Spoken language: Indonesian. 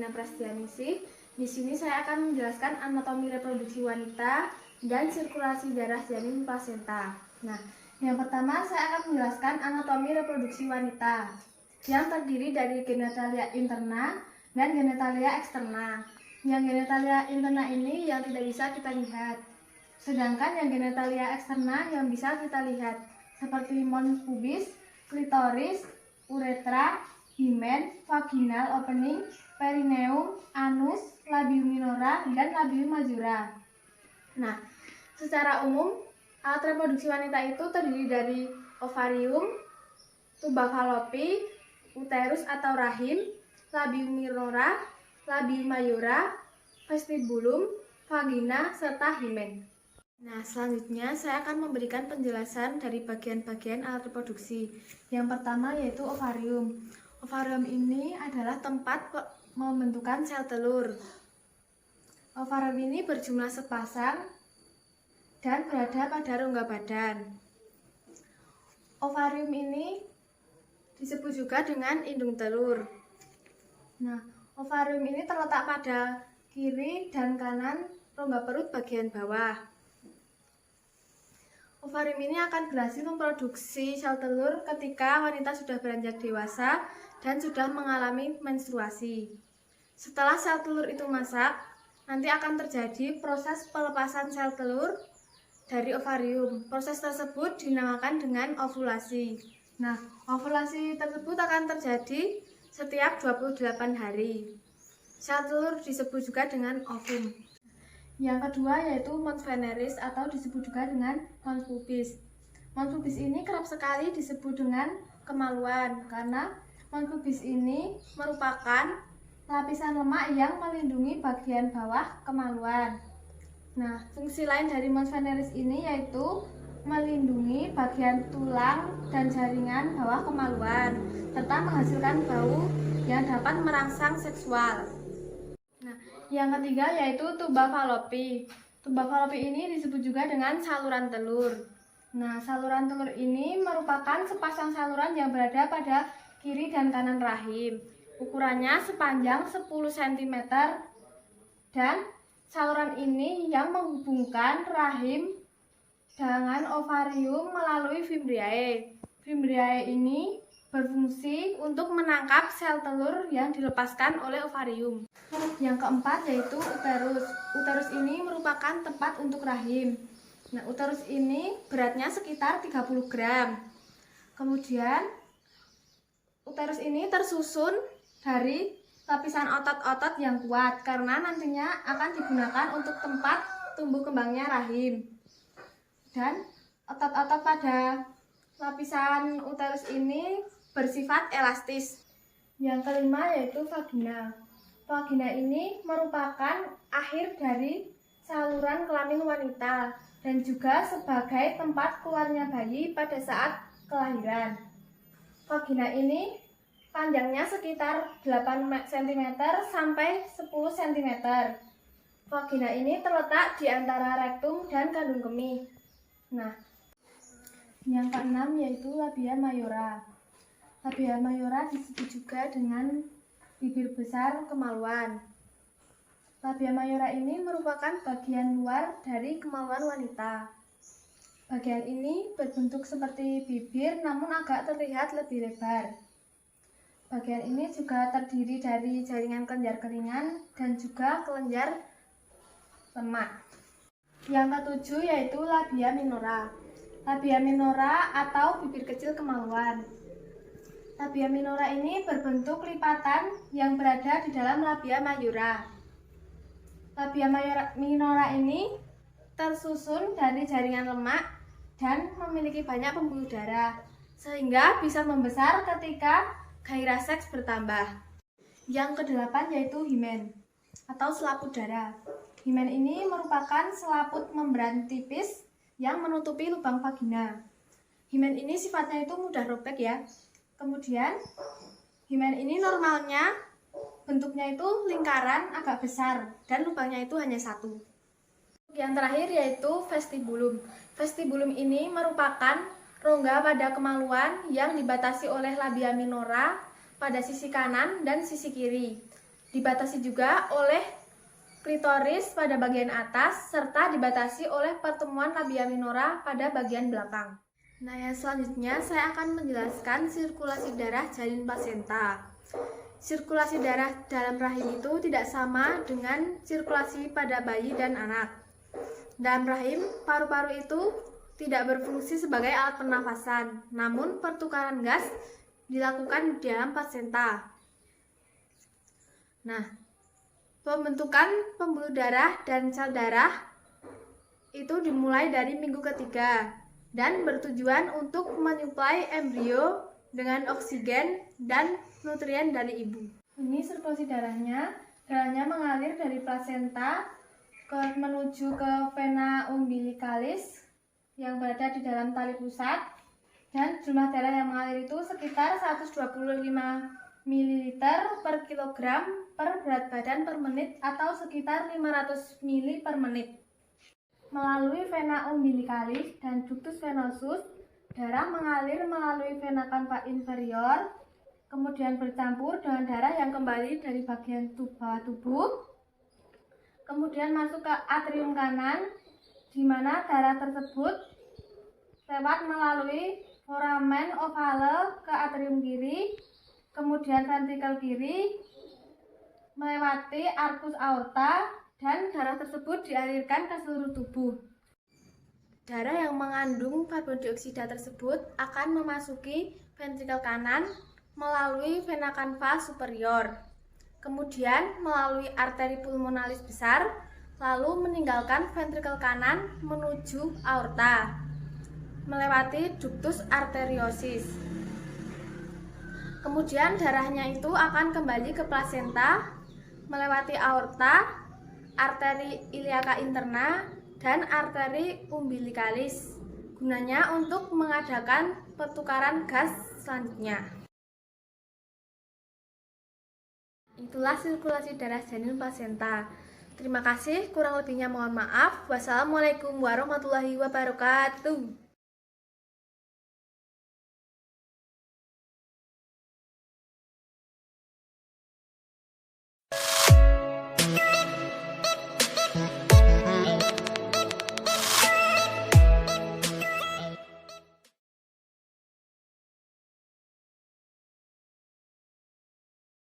Nina Prastianingsih. Di sini saya akan menjelaskan anatomi reproduksi wanita dan sirkulasi darah janin plasenta. Nah, yang pertama saya akan menjelaskan anatomi reproduksi wanita yang terdiri dari genitalia interna dan genitalia eksterna. Yang genitalia interna ini yang tidak bisa kita lihat, sedangkan yang genitalia eksterna yang bisa kita lihat, seperti mons pubis, klitoris, uretra, himen, vaginal opening, perineum, anus, labium minora, dan labium majora. Nah, secara umum alat reproduksi wanita itu terdiri dari ovarium, tuba fallopi, uterus atau rahim, labium minora, labium majora, vestibulum, vagina, serta himen. Nah, selanjutnya saya akan memberikan penjelasan dari bagian-bagian alat reproduksi. Yang pertama yaitu ovarium. Ovarium ini adalah tempat pembentukan sel telur. Ovarium ini berjumlah sepasang dan berada pada rongga badan. Ovarium ini disebut juga dengan indung telur. Nah, ovarium ini terletak pada kiri dan kanan rongga perut bagian bawah. Ovarium ini akan berhasil memproduksi sel telur ketika wanita sudah beranjak dewasa dan sudah mengalami menstruasi. Setelah sel telur itu masak, nanti akan terjadi proses pelepasan sel telur dari ovarium. Proses tersebut dinamakan dengan ovulasi. Nah, ovulasi tersebut akan terjadi setiap 28 hari. Sel telur disebut juga dengan ovum. Yang kedua yaitu mons veneris atau disebut juga dengan mons pubis. Mons pubis ini kerap sekali disebut dengan kemaluan karena mons pubis ini merupakan lapisan lemak yang melindungi bagian bawah kemaluan. Nah, fungsi lain dari mons veneris ini yaitu melindungi bagian tulang dan jaringan bawah kemaluan serta menghasilkan bau yang dapat merangsang seksual. Nah, yang ketiga yaitu tuba fallopi. Tuba fallopi ini disebut juga dengan saluran telur. Nah, saluran telur ini merupakan sepasang saluran yang berada pada kiri dan kanan rahim. Ukurannya sepanjang 10 cm dan saluran ini yang menghubungkan rahim dengan ovarium melalui fimbriae. Fimbriae ini berfungsi untuk menangkap sel telur yang dilepaskan oleh ovarium. Yang keempat yaitu uterus. Uterus ini merupakan tempat untuk rahim. Nah, uterus ini beratnya sekitar 30 gram. Kemudian uterus ini tersusun dari lapisan otot-otot yang kuat karena nantinya akan digunakan untuk tempat tumbuh kembangnya rahim. Dan otot-otot pada lapisan uterus ini bersifat elastis. Yang kelima yaitu vagina. Vagina ini merupakan akhir dari saluran kelamin wanita dan juga sebagai tempat keluarnya bayi pada saat kelahiran. Vagina ini panjangnya sekitar 8 cm sampai 10 cm. Vagina ini terletak di antara rektum dan kandung kemih. Nah, yang keenam yaitu labia mayora. Labia mayora disebut juga dengan bibir besar kemaluan. Labia mayora ini merupakan bagian luar dari kemaluan wanita. Bagian ini berbentuk seperti bibir namun agak terlihat lebih lebar. Bagian ini juga terdiri dari jaringan kelenjar keringan dan juga kelenjar lemak. Yang ketujuh yaitu labia minora. Labia minora atau bibir kecil kemaluan. Labia minora ini berbentuk lipatan yang berada di dalam labia majora. Labia minora ini tersusun dari jaringan lemak dan memiliki banyak pembuluh darah, sehingga bisa membesar ketika gairah seks bertambah. Yang kedelapan yaitu himen atau selaput darah. Himen ini merupakan selaput membran tipis yang menutupi lubang vagina. Himen ini sifatnya itu mudah robek ya. Kemudian himen ini normalnya bentuknya itu lingkaran agak besar dan lubangnya itu hanya satu. Yang terakhir yaitu vestibulum. Vestibulum ini merupakan rongga pada kemaluan yang dibatasi oleh labia minora pada sisi kanan dan sisi kiri. Dibatasi juga oleh klitoris pada bagian atas, serta dibatasi oleh pertemuan labia minora pada bagian belakang. Nah, yang selanjutnya saya akan menjelaskan sirkulasi darah janin plasenta. Sirkulasi darah dalam rahim itu tidak sama dengan sirkulasi pada bayi dan anak. Dalam rahim, paru-paru itu tidak berfungsi sebagai alat pernafasan, namun pertukaran gas dilakukan di dalam plasenta. Nah, pembentukan pembuluh darah dan sel darah itu dimulai dari minggu ketiga dan bertujuan untuk menyuplai embrio dengan oksigen dan nutrien dari ibu. Ini sirkulasi darahnya, darahnya mengalir dari plasenta menuju ke vena umbilicalis yang berada di dalam tali pusat, dan jumlah darah yang mengalir itu sekitar 125 ml per kilogram per berat badan per menit atau sekitar 500 ml per menit. Melalui vena umbilicalis dan ductus venosus, darah mengalir melalui vena cava inferior, kemudian bercampur dengan darah yang kembali dari bagian bawah tubuh, kemudian masuk ke atrium kanan, di mana darah tersebut lewat melalui foramen ovale ke atrium kiri, kemudian ventrikel kiri, melewati arcus aorta, dan darah tersebut dialirkan ke seluruh tubuh. Darah yang mengandung karbon dioksida tersebut akan memasuki ventrikel kanan melalui vena cava superior, kemudian melalui arteri pulmonalis besar, lalu meninggalkan ventrikel kanan menuju aorta, melewati ductus arteriosus. Kemudian darahnya itu akan kembali ke plasenta, melewati aorta, arteri iliaca interna, dan arteri umbilicalis, gunanya untuk mengadakan pertukaran gas selanjutnya. Itulah sirkulasi darah janin plasenta. Terima kasih, kurang lebihnya mohon maaf. Wassalamualaikum warahmatullahi wabarakatuh.